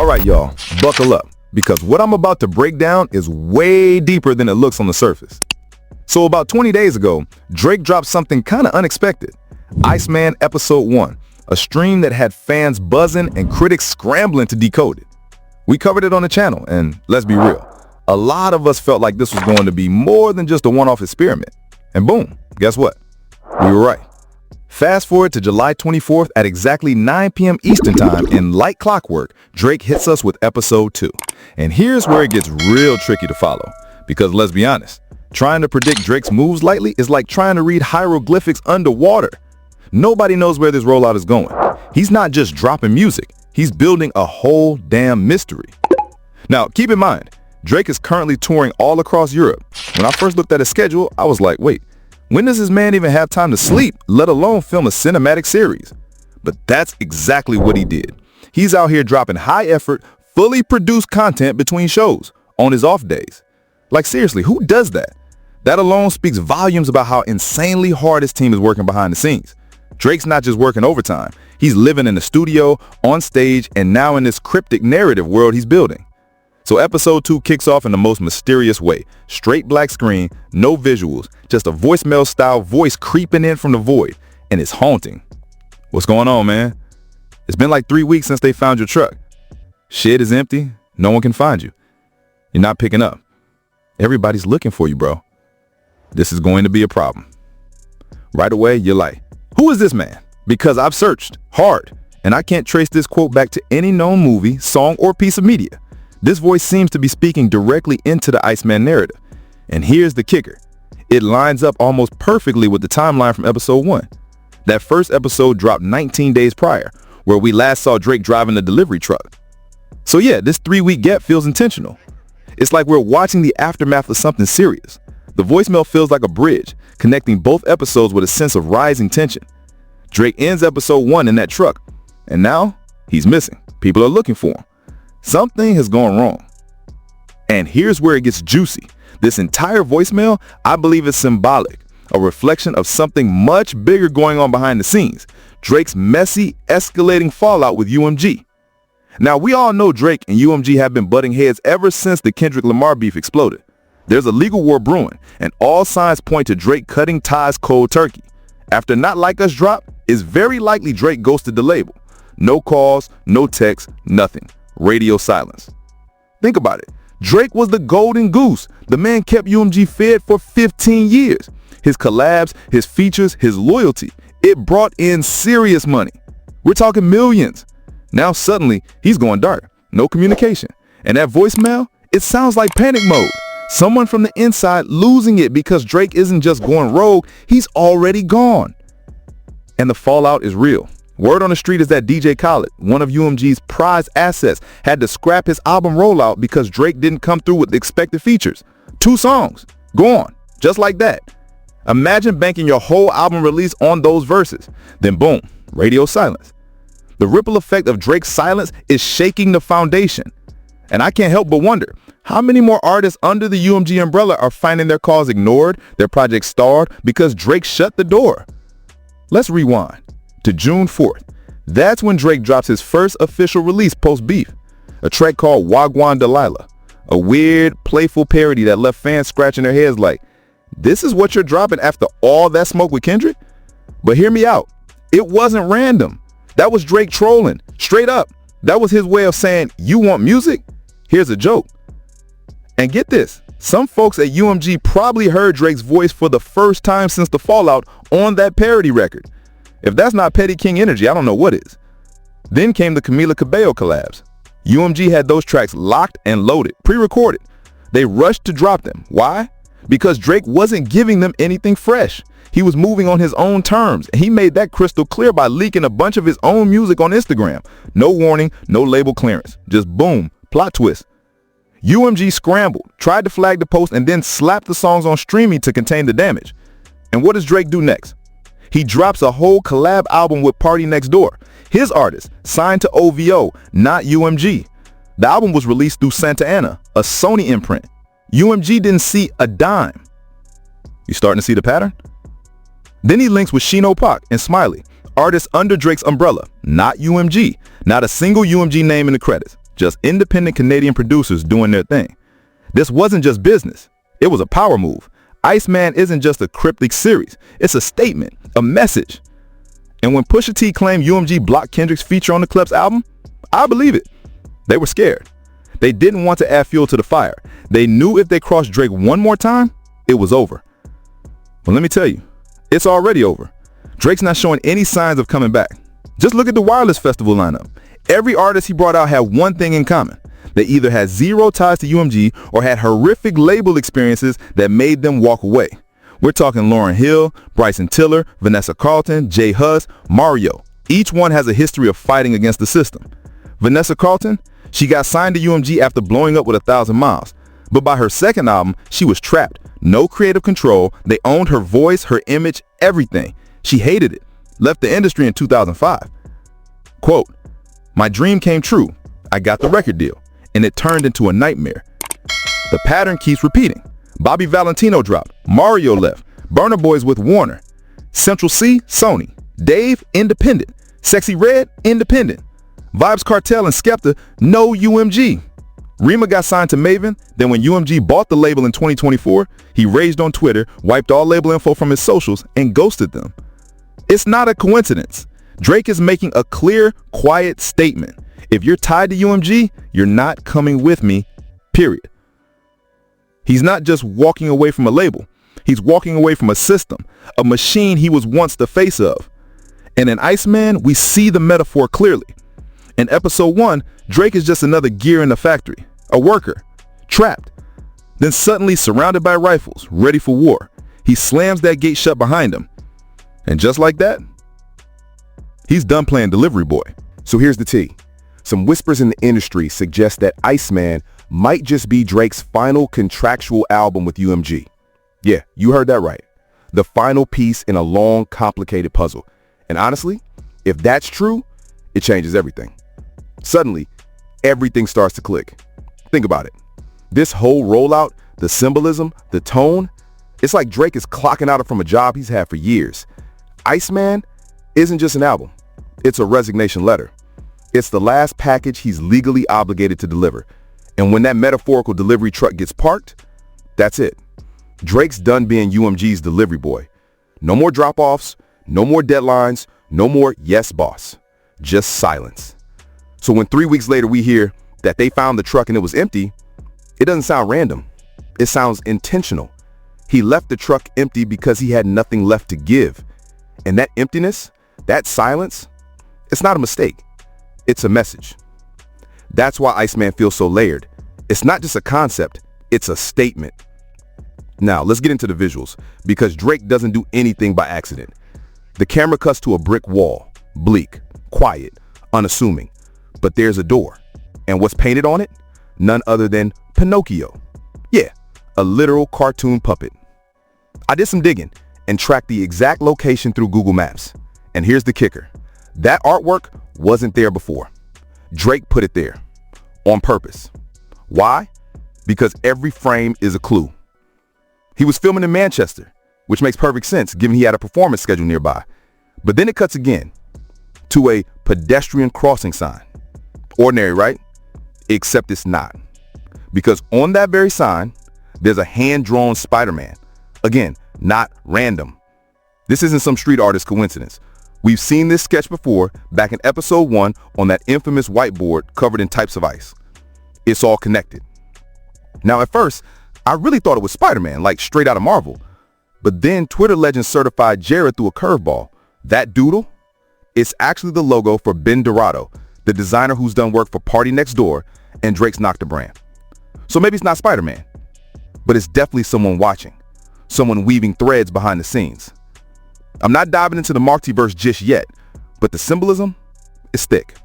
Alright y'all, buckle up, because what I'm about to break down is way deeper than it looks on the surface. So about 20 days ago, Drake dropped something kinda unexpected. Iceman Episode 1, a stream that had fans buzzing and critics scrambling to decode it. We covered it on the channel, and let's be real, a lot of us felt like this was going to be more than just a one-off experiment. And boom, guess what? We were right. Fast forward to July 24th at exactly 9 p.m. Eastern Time, and like clockwork, Drake hits us with Episode 2. And here's where it gets real tricky to follow, because let's be honest, trying to predict Drake's moves lightly is like trying to read hieroglyphics underwater. Nobody knows where this rollout is going. He's not just dropping music, he's building a whole damn mystery. Now, keep in mind, Drake is currently touring all across Europe. When I first looked at his schedule, I was like, wait, when does this man even have time to sleep, let alone film a cinematic series? But that's exactly what he did. He's out here dropping high-effort, fully produced content between shows on his off days. Like seriously, who does that? That alone speaks volumes about how insanely hard his team is working behind the scenes. Drake's not just working overtime. He's living in the studio, on stage, and now in this cryptic narrative world he's building. So Episode 2 kicks off in the most mysterious way. Straight black screen, no visuals, just a voicemail-style voice creeping in from the void, and it's haunting. What's going on, man? It's been like 3 weeks since they found your truck. Shit is empty. No one can find you. You're not picking up. Everybody's looking for you, bro. This is going to be a problem. Right away, you're like, who is this man? Because I've searched hard, and I can't trace this quote back to any known movie, song, or piece of media. This voice seems to be speaking directly into the Iceman narrative. And here's the kicker. It lines up almost perfectly with the timeline from Episode 1. That first episode dropped 19 days prior, where we last saw Drake driving the delivery truck. So yeah, this 3-week gap feels intentional. It's like we're watching the aftermath of something serious. The voicemail feels like a bridge, connecting both episodes with a sense of rising tension. Drake ends Episode 1 in that truck, and now he's missing. People are looking for him. Something has gone wrong. And here's where it gets juicy. This entire voicemail, I believe, is symbolic, a reflection of something much bigger going on behind the scenes. Drake's messy, escalating fallout with UMG. Now, we all know Drake and UMG have been butting heads ever since the Kendrick Lamar beef exploded. There's a legal war brewing, and all signs point to Drake cutting ties cold turkey. After Not Like Us drop, it's very likely Drake ghosted the label. No calls, no texts, nothing. Radio silence. Think about it. Drake was the golden goose. The man kept UMG fed for 15 years. His collabs, his features, his loyalty. It brought in serious money. We're talking millions. Now suddenly, he's going dark. No communication. And that voicemail, it sounds like panic mode. Someone from the inside losing it because Drake isn't just going rogue, he's already gone. And the fallout is real. Word on the street is that DJ Khaled, one of UMG's prized assets, had to scrap his album rollout because Drake didn't come through with the expected features. 2 songs. Gone. Just like that. Imagine banking your whole album release on those verses. Then boom, radio silence. The ripple effect of Drake's silence is shaking the foundation. And I can't help but wonder, how many more artists under the UMG umbrella are finding their calls ignored, their projects stalled, because Drake shut the door? Let's rewind to June 4th. That's when Drake drops his first official release post-beef, a track called Wagwan Delilah, a weird, playful parody that left fans scratching their heads like, this is what you're dropping after all that smoke with Kendrick? But hear me out. It wasn't random. That was Drake trolling, straight up. That was his way of saying, you want music? Here's a joke. And get this, some folks at UMG probably heard Drake's voice for the first time since the fallout on that parody record. If that's not Petty King energy, I don't know what is. Then came the Camila Cabello collabs. UMG had those tracks locked and loaded, pre-recorded. They rushed to drop them. Why? Because Drake wasn't giving them anything fresh. He was moving on his own terms. He made that crystal clear by leaking a bunch of his own music on Instagram. No warning, no label clearance. Just boom, plot twist. UMG scrambled, tried to flag the post, and then slapped the songs on streaming to contain the damage. And what does Drake do next? He drops a whole collab album with Party Next Door, his artist, signed to OVO, not UMG. The album was released through Santa Ana, a Sony imprint. UMG didn't see a dime. You starting to see the pattern? Then he links with Shino Pac and Smiley, artists under Drake's umbrella, not UMG. Not a single UMG name in the credits. just independent Canadian producers doing their thing. This wasn't just business. It was a power move. Iceman isn't just a cryptic series. It's a statement, a message. And when Pusha T claimed UMG blocked Kendrick's feature on the Clep's album, I believe it. They were scared. They didn't want to add fuel to the fire. They knew if they crossed Drake one more time, it was over. But let me tell you, it's already over. Drake's not showing any signs of coming back. Just look at the Wireless Festival lineup. Every artist he brought out had one thing in common. They either had zero ties to UMG or had horrific label experiences that made them walk away. We're talking Lauryn Hill, Bryson Tiller, Vanessa Carlton, Jay Huss, Mario. Each one has a history of fighting against the system. Vanessa Carlton, she got signed to UMG after blowing up with 1,000 Miles. But by her second album, she was trapped. No creative control. They owned her voice, her image, everything. She hated it. Left the industry in 2005. Quote, "My dream came true. I got the record deal, and it turned into a nightmare. The pattern keeps repeating. Bobby Valentino dropped. Mario left. Burna Boy's with Warner. Central C, Sony. Dave, independent. Sexy Red, independent. Vibes Cartel and Skepta, no UMG. Rima got signed to Maven, then when UMG bought the label in 2024, he raged on Twitter, wiped all label info from his socials, and ghosted them. It's not a coincidence. Drake is making a clear, quiet statement. If you're tied to UMG, you're not coming with me, period. He's not just walking away from a label. He's walking away from a system, a machine he was once the face of. And in Iceman, we see the metaphor clearly. In episode 1, Drake is just another gear in the factory, a worker, trapped. Then suddenly surrounded by rifles, ready for war. He slams that gate shut behind him. And just like that, he's done playing delivery boy. So here's the tea. Some whispers in the industry suggest that Iceman might just be Drake's final contractual album with UMG. Yeah, you heard that right. The final piece in a long, complicated puzzle. And honestly, if that's true, it changes everything. Suddenly, everything starts to click. Think about it. This whole rollout, the symbolism, the tone, it's like Drake is clocking out from a job he's had for years. Iceman isn't just an album. It's a resignation letter. It's the last package he's legally obligated to deliver. And when that metaphorical delivery truck gets parked, that's it. Drake's done being UMG's delivery boy. No more drop-offs, no more deadlines, no more yes, boss. Just silence. So when 3 weeks later we hear that they found the truck and it was empty, it doesn't sound random. It sounds intentional. He left the truck empty because he had nothing left to give. And that emptiness, that silence, it's not a mistake. It's a message. That's why Iceman feels so layered. It's not just a concept, it's a statement. Now, let's get into the visuals, because Drake doesn't do anything by accident. The camera cuts to a brick wall, bleak, quiet, unassuming. But there's a door. And what's painted on it? None other than Pinocchio. Yeah, a literal cartoon puppet. I did some digging and tracked the exact location through Google Maps. And here's the kicker. That artwork wasn't there before. Drake put it there on purpose. Why? Because every frame is a clue. He was filming in Manchester, which makes perfect sense given he had a performance schedule nearby. But then it cuts again to a pedestrian crossing sign. Ordinary, right? Except it's not. Because on that very sign, there's a hand-drawn Spider-Man. Again, not random. This isn't some street artist coincidence. We've seen this sketch before back in episode 1 on that infamous whiteboard covered in types of ice. It's all connected. Now at first, I really thought it was Spider-Man, like straight out of Marvel. But then Twitter legend certified Jared threw a curveball. That doodle? It's actually the logo for Ben Dorado, the designer who's done work for Party Next Door and Drake's Nocta brand. So maybe it's not Spider-Man, but it's definitely someone watching, someone weaving threads behind the scenes. I'm not diving into the multiverse just yet, but the symbolism is thick.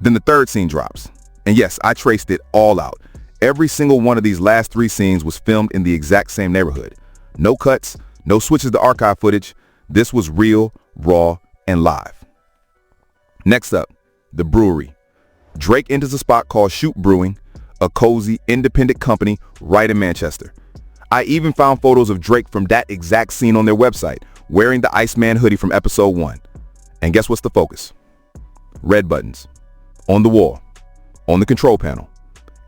Then the third scene drops. And yes, I traced it all out. Every single one of these last 3 scenes was filmed in the exact same neighborhood. No cuts, no switches to archive footage. This was real, raw, and live. Next up, the brewery. Drake enters a spot called Shoot Brewing, a cozy, independent company right in Manchester. I even found photos of Drake from that exact scene on their website, wearing the Iceman hoodie from episode 1. And guess what's the focus? Red buttons. On the wall. on the control panel,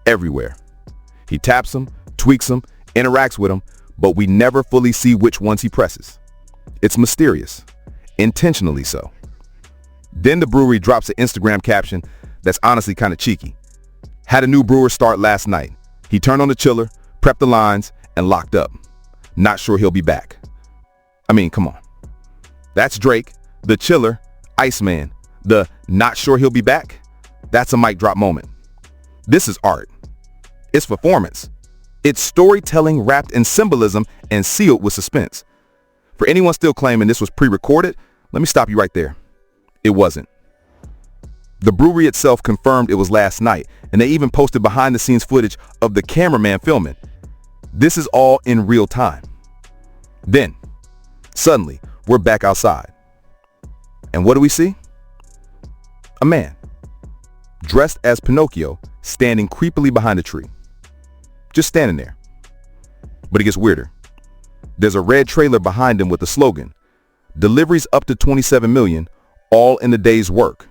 everywhere. He taps them, tweaks them, interacts with them, but we never fully see which ones he presses. It's mysterious, intentionally so. Then the brewery drops an Instagram caption that's honestly kind of cheeky. Had a new brewer start last night. He turned on the chiller, prepped the lines, and locked up. Not sure he'll be back. I mean, come on. That's Drake, the chiller, Iceman, the not sure he'll be back. That's a mic drop moment. This is art. It's performance. It's storytelling wrapped in symbolism and sealed with suspense. For anyone still claiming this was pre-recorded, let me stop you right there. It wasn't. The brewery itself confirmed it was last night, and they even posted behind-the-scenes footage of the cameraman filming. This is all in real time. Then, suddenly, we're back outside. And what do we see? A man, dressed as Pinocchio, standing creepily behind a tree. Just standing there. But it gets weirder. There's a red trailer behind him with the slogan, "Deliveries up to 27 million, all in the day's work."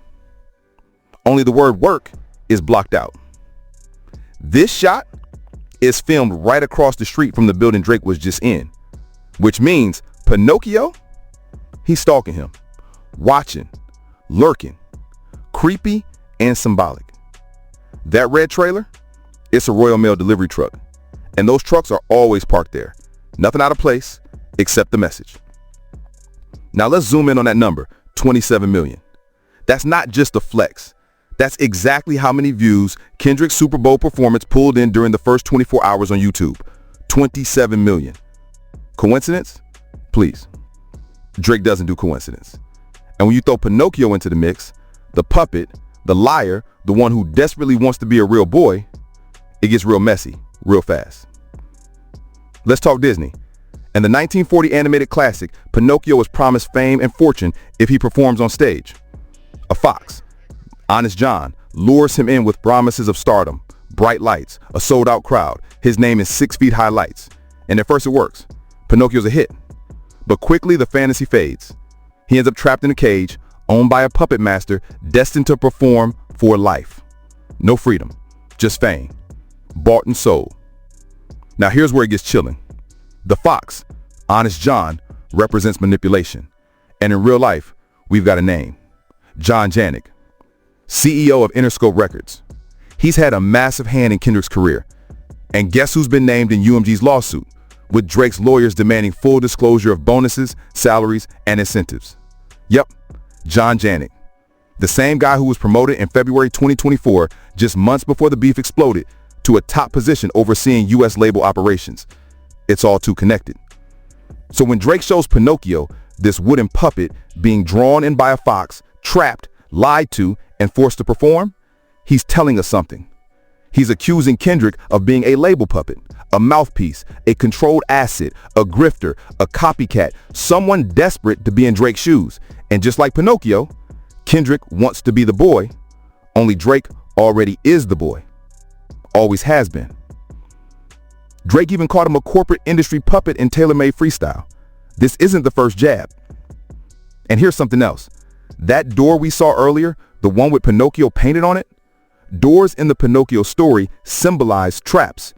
Only the word work is blocked out. This shot is filmed right across the street from the building Drake was just in, which means Pinocchio, he's stalking him, watching, lurking, creepy and symbolic. That red trailer, it's a Royal Mail delivery truck, and those trucks are always parked there. Nothing out of place except the message. Now let's zoom in on that number, 27 million. That's not just a flex. That's exactly how many views Kendrick's Super Bowl performance pulled in during the first 24 hours on YouTube. 27 million. Coincidence? Please. Drake doesn't do coincidence. And when you throw Pinocchio into the mix, the puppet, the liar, the one who desperately wants to be a real boy, it gets real messy, real fast. Let's talk Disney. In the 1940 animated classic, Pinocchio was promised fame and fortune if he performs on stage. A fox, Honest John, lures him in with promises of stardom, bright lights, a sold-out crowd. His name is 6 feet high lights. And at first it works. Pinocchio's a hit. But quickly the fantasy fades. He ends up trapped in a cage, owned by a puppet master, destined to perform for life. No freedom, just fame. Bought and sold. Now here's where it gets chilling. The fox, Honest John, represents manipulation. And in real life, we've got a name. John Janik, CEO of Interscope Records. He's had a massive hand in Kendrick's career. And guess who's been named in UMG's lawsuit, with Drake's lawyers demanding full disclosure of bonuses, salaries, and incentives? Yep, John Janik. The same guy who was promoted in February 2024, just months before the beef exploded, to a top position overseeing U.S. label operations. It's all too connected. So when Drake shows Pinocchio, this wooden puppet being drawn in by a fox, trapped, lied to, and forced to perform, he's telling us something. He's accusing Kendrick of being a label puppet, a mouthpiece, a controlled asset, a grifter, a copycat, someone desperate to be in Drake's shoes. And just like Pinocchio, Kendrick wants to be the boy, only Drake already is the boy. Always has been. Drake even called him a corporate industry puppet in tailor-made freestyle. This isn't the first jab. And here's something else. That door we saw earlier, the one with Pinocchio painted on it, doors in the Pinocchio story symbolize traps.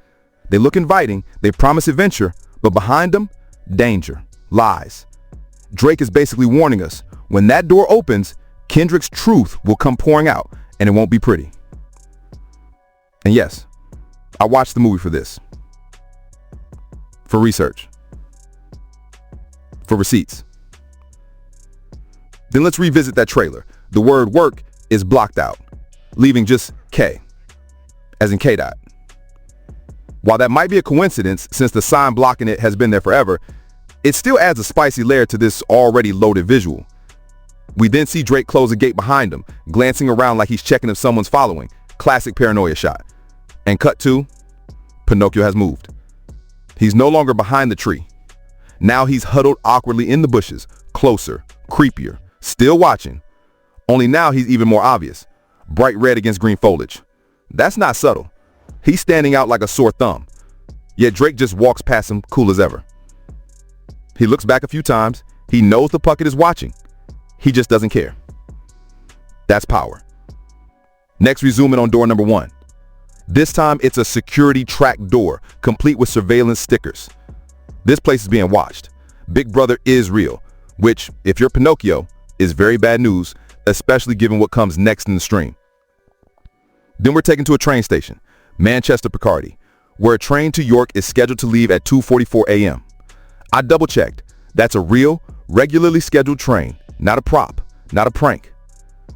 They look inviting, they promise adventure, but behind them, danger, lies. Drake is basically warning us, when that door opens, Kendrick's truth will come pouring out, and it won't be pretty. And yes, I watched the movie for this. For research. For receipts. Then let's revisit that trailer. The word work is blocked out, leaving just K, as in K-Dot. While that might be a coincidence since the sign blocking it has been there forever, it still adds a spicy layer to this already loaded visual. We then see Drake close a gate behind him, glancing around like he's checking if someone's following. Classic paranoia shot. And cut to, Pinocchio has moved. He's no longer behind the tree. Now he's huddled awkwardly in the bushes, closer, creepier, still watching. Only now he's even more obvious. Bright red against green foliage. That's not subtle. He's standing out like a sore thumb. Yet Drake just walks past him cool as ever. He looks back a few times. He knows the puppet is watching. He just doesn't care. That's power. Next, we zoom in on door number 1. This time, it's a security track door, complete with surveillance stickers. This place is being watched. Big Brother is real, which, if you're Pinocchio, is very bad news, especially given what comes next in the stream. Then we're taken to a train station, Manchester Piccadilly, where a train to York is scheduled to leave at 2:44 a.m. I double-checked. That's a real, regularly scheduled train, not a prop, not a prank,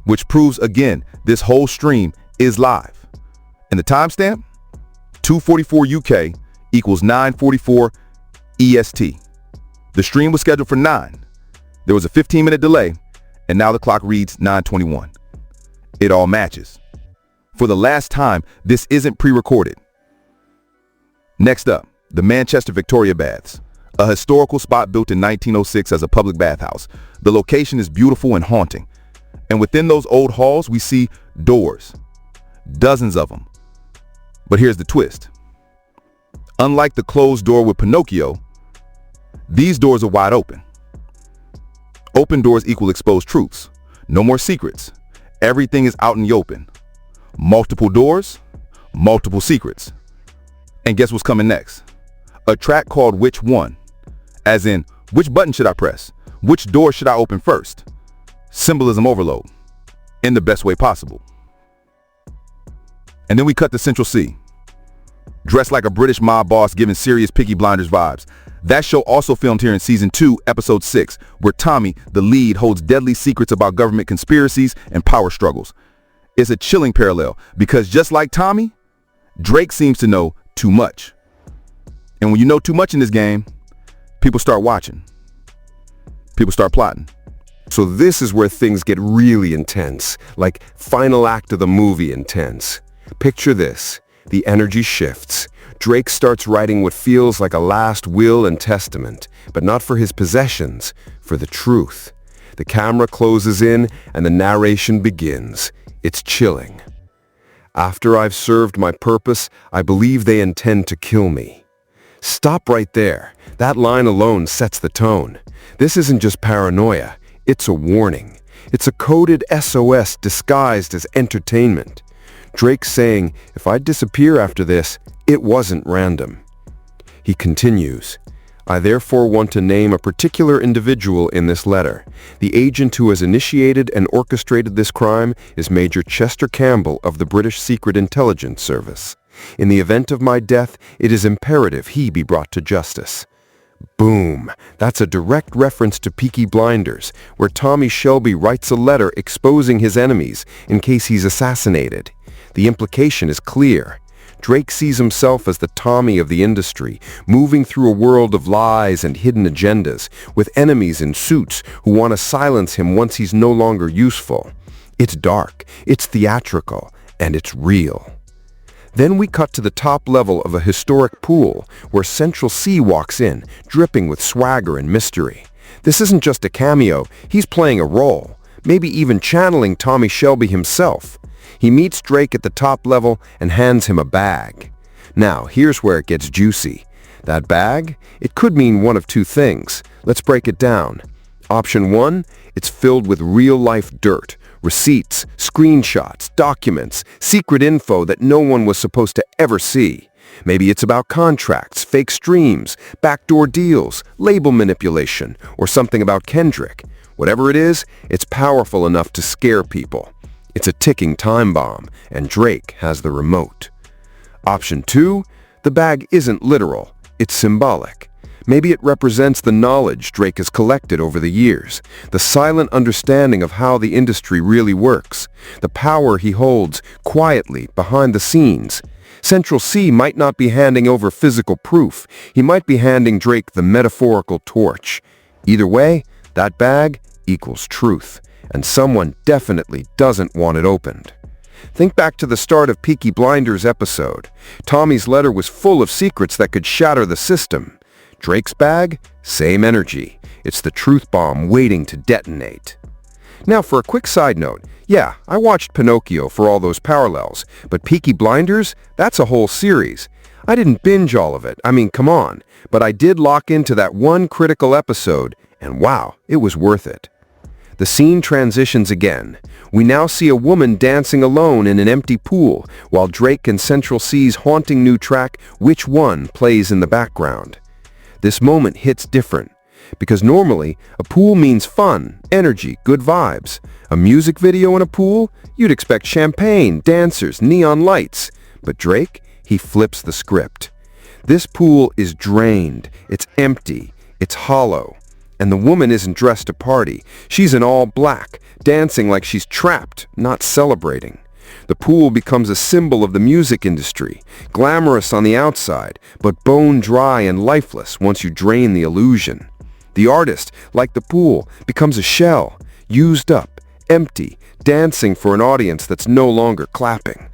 which proves, again, this whole stream is live. And the timestamp? 2:44 UK equals 9:44 EST. The stream was scheduled for 9. There was a 15-minute delay, and now the clock reads 9:21. It all matches. For the last time, this isn't pre-recorded. Next up, the Manchester Victoria Baths, a historical spot built in 1906 as a public bathhouse. The location is beautiful and haunting. And within those old halls, we see doors, dozens of them. But here's the twist. Unlike the closed door with Pinocchio, these doors are wide open. Open doors equal exposed truths. No more secrets. Everything is out in the open. Multiple doors, multiple secrets. And guess what's coming next? A track called Which One? As in, which button should I press? Which door should I open first? Symbolism overload, in the best way possible. And then we cut to Central C. Dressed like a British mob boss giving serious Peaky Blinders vibes. That show also filmed here in Season 2, Episode 6, where Tommy, the lead, holds deadly secrets about government conspiracies and power struggles. It's a chilling parallel because just like Tommy, Drake seems to know too much. And when you know too much in this game, people start watching. People start plotting. So this is where things get really intense, like final act of the movie intense. Picture this. The energy shifts. Drake starts writing what feels like a last will and testament, but not for his possessions, for the truth. The camera closes in and the narration begins. It's chilling. After I've served my purpose, I believe they intend to kill me. Stop right there. That line alone sets the tone. This isn't just paranoia. It's a warning. It's a coded SOS disguised as entertainment. Drake's saying, if I disappear after this, it wasn't random. He continues, I therefore want to name a particular individual in this letter. The agent who has initiated and orchestrated this crime is Major Chester Campbell of the British Secret Intelligence Service. In the event of my death, it is imperative he be brought to justice. Boom! That's a direct reference to Peaky Blinders, where Tommy Shelby writes a letter exposing his enemies in case he's assassinated. The implication is clear. Drake sees himself as the Tommy of the industry, moving through a world of lies and hidden agendas, with enemies in suits who want to silence him once he's no longer useful. It's dark, it's theatrical, and it's real. Then we cut to the top level of a historic pool, where Central C walks in, dripping with swagger and mystery. This isn't just a cameo, he's playing a role, maybe even channeling Tommy Shelby himself. He meets Drake at the top level and hands him a bag. Now, here's where it gets juicy. That bag? It could mean one of two things. Let's break it down. Option 1, it's filled with real-life dirt, receipts, screenshots, documents, secret info that no one was supposed to ever see. Maybe it's about contracts, fake streams, backdoor deals, label manipulation, or something about Kendrick. Whatever it is, it's powerful enough to scare people. It's a ticking time bomb, and Drake has the remote. Option 2, the bag isn't literal, it's symbolic. Maybe it represents the knowledge Drake has collected over the years, the silent understanding of how the industry really works, the power he holds quietly behind the scenes. Central C might not be handing over physical proof, he might be handing Drake the metaphorical torch. Either way, that bag equals truth. And someone definitely doesn't want it opened. Think back to the start of Peaky Blinders episode. Tommy's letter was full of secrets that could shatter the system. Drake's bag? Same energy. It's the truth bomb waiting to detonate. Now for a quick side note, yeah, I watched Pinocchio for all those parallels, but Peaky Blinders? That's a whole series. I didn't binge all of it, I mean, come on. But I did lock into that one critical episode, and wow, it was worth it. The scene transitions again. We now see a woman dancing alone in an empty pool, while Drake and Central C's haunting new track, Which One, plays in the background. This moment hits different, because normally, a pool means fun, energy, good vibes. A music video in a pool? You'd expect champagne, dancers, neon lights. But Drake, he flips the script. This pool is drained, it's empty, it's hollow. And the woman isn't dressed to party. She's in all black, dancing like she's trapped, not celebrating. The pool becomes a symbol of the music industry, glamorous on the outside, but bone dry and lifeless once you drain the illusion. The artist, like the pool, becomes a shell, used up, empty, dancing for an audience that's no longer clapping.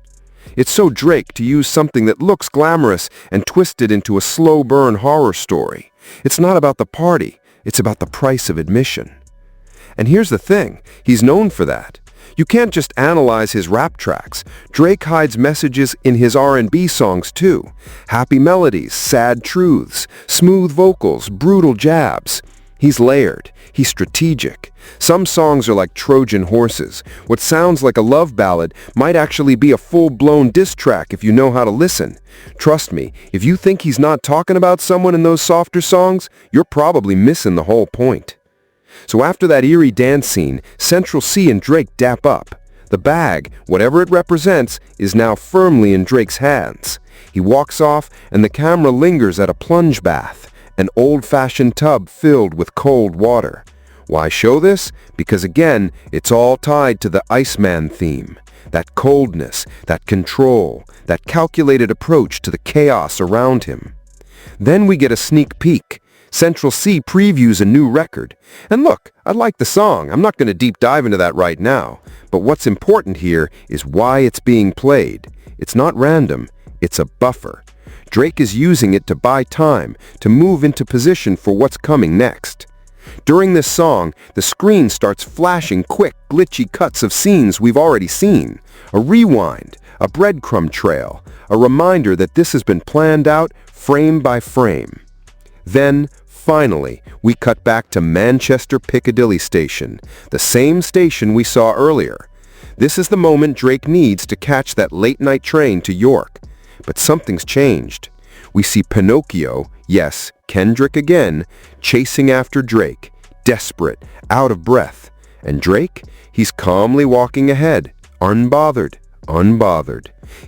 It's so Drake to use something that looks glamorous and twist it into a slow burn horror story. It's not about the party. It's about the price of admission. And here's the thing, he's known for that. You can't just analyze his rap tracks. Drake hides messages in his R&B songs too. Happy melodies, sad truths, smooth vocals, brutal jabs. He's layered. He's strategic. Some songs are like Trojan horses. What sounds like a love ballad might actually be a full-blown diss track if you know how to listen. Trust me, if you think he's not talking about someone in those softer songs, you're probably missing the whole point. So after that eerie dance scene, Central C and Drake dap up. The bag, whatever it represents, is now firmly in Drake's hands. He walks off and the camera lingers at a plunge bath, an old-fashioned tub filled with cold water. Why show this? Because again, it's all tied to the Iceman theme. That coldness, that control, that calculated approach to the chaos around him. Then we get a sneak peek. Central C previews a new record. And look, I like the song. I'm not going to deep dive into that right now. But what's important here is why it's being played. It's not random. It's a buffer. Drake is using it to buy time, to move into position for what's coming next. During this song, the screen starts flashing quick, glitchy cuts of scenes we've already seen. A rewind, a breadcrumb trail, a reminder that this has been planned out frame by frame. Then, finally, we cut back to Manchester Piccadilly Station, the same station we saw earlier. This is the moment Drake needs to catch that late-night train to York. But something's changed. We see Pinocchio, yes, Kendrick again, chasing after Drake, desperate, out of breath. And Drake, he's calmly walking ahead, unbothered.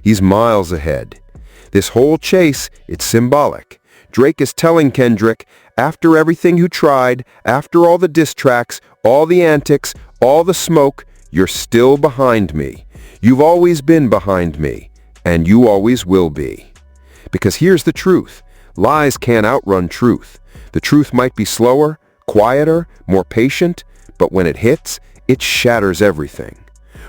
He's miles ahead. This whole chase, it's symbolic. Drake is telling Kendrick, after everything you tried, after all the diss tracks, all the antics, all the smoke, you're still behind me. You've always been behind me. And you always will be. Because here's the truth. Lies can't outrun truth. The truth might be slower, quieter, more patient, but when it hits, it shatters everything.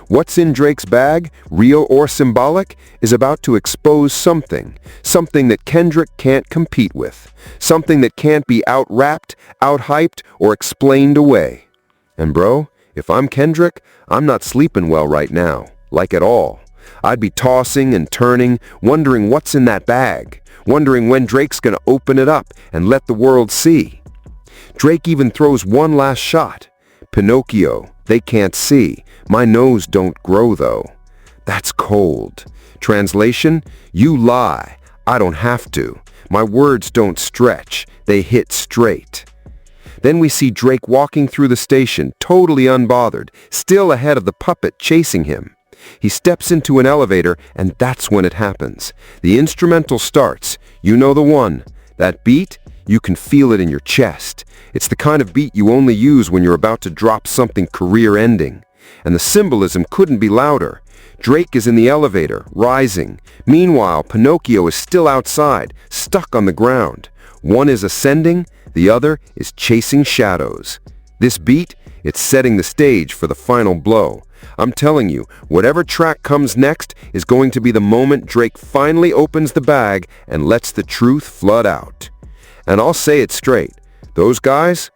What's in Drake's bag, real or symbolic, is about to expose something that Kendrick can't compete with, something that can't be out-rapped, out-hyped, or explained away. And bro, if I'm Kendrick, I'm not sleeping well right now, like at all. I'd be tossing and turning, wondering what's in that bag, wondering when Drake's gonna open it up and let the world see. Drake even throws one last shot. Pinocchio, they can't see. My nose don't grow though. That's cold. Translation, you lie. I don't have to. My words don't stretch. They hit straight. Then we see Drake walking through the station, totally unbothered, still ahead of the puppet chasing him. He steps into an elevator, and that's when it happens. The instrumental starts. You know the one. That beat, you can feel it in your chest. It's the kind of beat you only use when you're about to drop something career-ending. And the symbolism couldn't be louder. Drake is in the elevator, rising. Meanwhile, Pinocchio is still outside, stuck on the ground. One is ascending, the other is chasing shadows. This beat, it's setting the stage for the final blow. I'm telling you, whatever track comes next is going to be the moment Drake finally opens the bag and lets the truth flood out. And I'll say it straight, those guys,